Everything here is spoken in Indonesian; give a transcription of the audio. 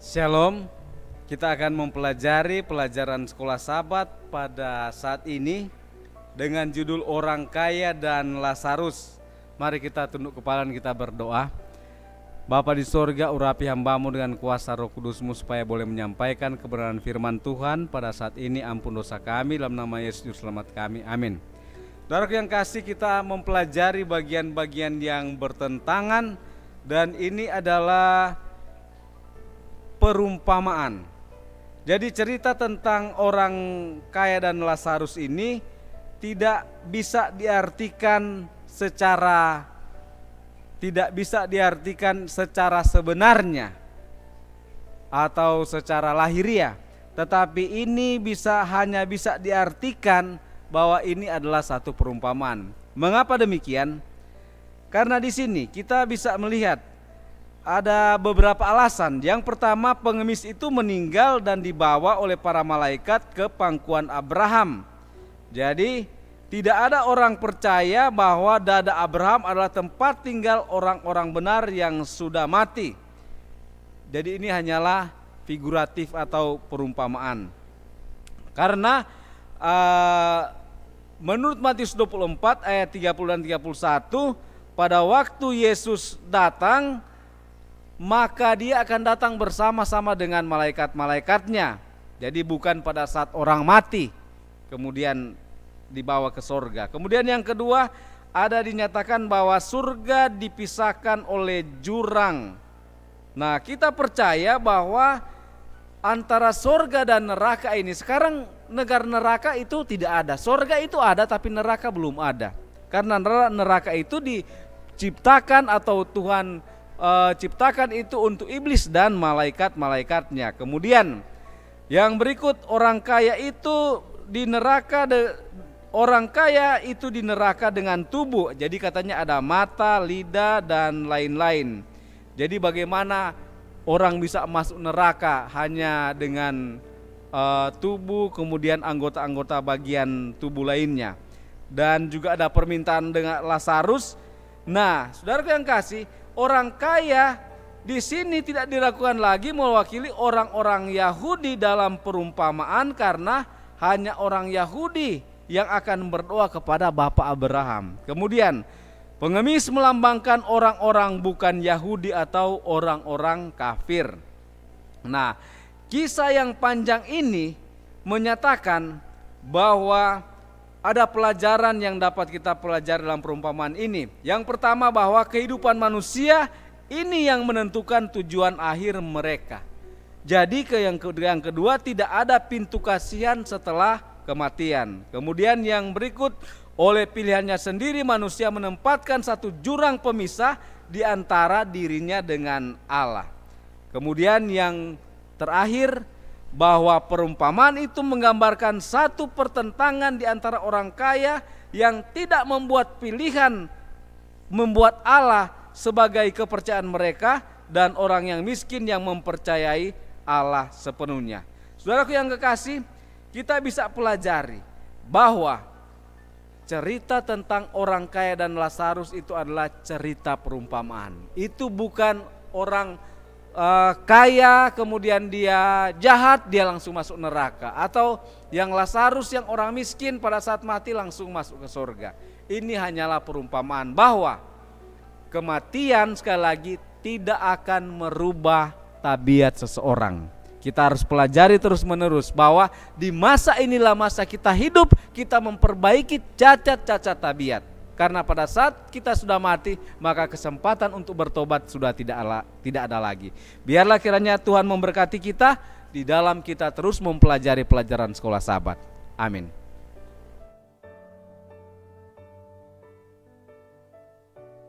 Shalom, kita akan mempelajari pelajaran sekolah Sabat pada saat ini dengan judul Orang Kaya dan Lazarus. Mari kita tunduk kepala dan kita berdoa. Bapa di sorga, urapi hambamu dengan kuasa Roh Kudusmu supaya boleh menyampaikan kebenaran firman Tuhan pada saat ini. Ampun dosa kami, dalam nama Yesus Juru Selamat kami, amin. Saudara yang kasih, kita mempelajari bagian-bagian yang bertentangan, dan ini adalah perumpamaan. Jadi cerita tentang orang kaya dan Lazarus ini tidak bisa diartikan secara sebenarnya atau secara lahiriah, tetapi ini hanya bisa diartikan bahwa ini adalah satu perumpamaan. Mengapa demikian? Karena di sini kita bisa melihat ada beberapa alasan. Yang pertama, pengemis itu meninggal dan dibawa oleh para malaikat ke pangkuan Abraham. Jadi tidak ada orang percaya bahwa dada Abraham adalah tempat tinggal orang-orang benar yang sudah mati. Jadi ini hanyalah figuratif atau perumpamaan. Karena menurut Matius 24 ayat 30 dan 31, pada waktu Yesus datang, maka dia akan datang bersama-sama dengan malaikat-malaikatnya. Jadi bukan pada saat orang mati kemudian dibawa ke sorga. Kemudian yang kedua, ada dinyatakan bahwa surga dipisahkan oleh jurang. Nah, kita percaya bahwa antara sorga dan neraka ini, sekarang negara neraka itu tidak ada. Sorga itu ada tapi neraka belum ada. Karena neraka itu diciptakan atau Tuhan ciptakan itu untuk iblis dan malaikat-malaikatnya. Kemudian yang berikut, orang kaya itu di neraka dengan tubuh. Jadi katanya ada mata, lidah dan lain-lain. Jadi bagaimana orang bisa masuk neraka hanya dengan tubuh, kemudian anggota-anggota bagian tubuh lainnya. Dan juga ada permintaan dengan Lazarus. Nah, saudara yang kasih, orang kaya di sini tidak dilakukan lagi mewakili orang-orang Yahudi dalam perumpamaan, karena hanya orang Yahudi yang akan berdoa kepada Bapak Abraham. Kemudian pengemis melambangkan orang-orang bukan Yahudi atau orang-orang kafir. Nah, kisah yang panjang ini menyatakan bahwa ada pelajaran yang dapat kita pelajari dalam perumpamaan ini. Yang pertama, bahwa kehidupan manusia ini yang menentukan tujuan akhir mereka. Jadi yang kedua, tidak ada pintu kasihan setelah kematian. Kemudian yang berikut, oleh pilihannya sendiri manusia menempatkan satu jurang pemisah di antara dirinya dengan Allah. Kemudian yang terakhir, bahwa perumpamaan itu menggambarkan satu pertentangan di antara orang kaya yang tidak membuat pilihan membuat Allah sebagai kepercayaan mereka, dan orang yang miskin yang mempercayai Allah sepenuhnya. Saudaraku yang kekasih, kita bisa pelajari bahwa cerita tentang orang kaya dan Lazarus itu adalah cerita perumpamaan. Itu bukan orang kaya kemudian dia jahat, dia langsung masuk neraka, atau yang Lazarus yang orang miskin pada saat mati langsung masuk ke surga. Ini hanyalah perumpamaan bahwa kematian sekali lagi tidak akan merubah tabiat seseorang. Kita harus pelajari terus menerus bahwa di masa inilah masa kita hidup, kita memperbaiki cacat-cacat tabiat. Karena pada saat kita sudah mati, maka kesempatan untuk bertobat sudah tidak ada lagi. Biarlah kiranya Tuhan memberkati kita di dalam kita terus mempelajari pelajaran sekolah Sabat. Amin.